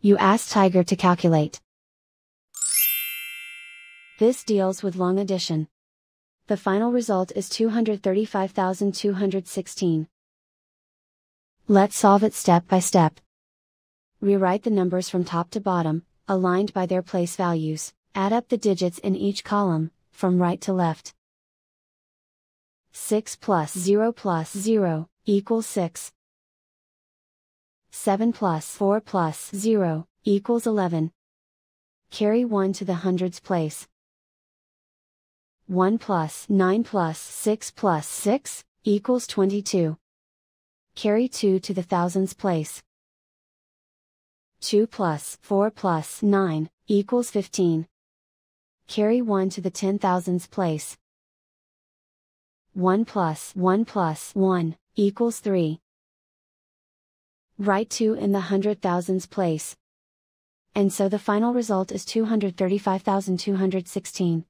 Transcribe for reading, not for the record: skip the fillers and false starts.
You ask Tiger to calculate. This deals with long addition. The final result is 235,216. Let's solve it step by step. Rewrite the numbers from top to bottom, aligned by their place values. Add up the digits in each column, from right to left. 6 plus 0 equals 6. 7 plus 4 plus 0 equals 11. Carry 1 to the hundreds place. 1 plus 9 plus 6 plus 6 equals 22. Carry 2 to the thousands place. 2 plus 4 plus 9 equals 15. Carry 1 to the 10,000s place. 1 plus 1 equals 3. Write 2 in the 100,000s place. And so the final result is 235,216.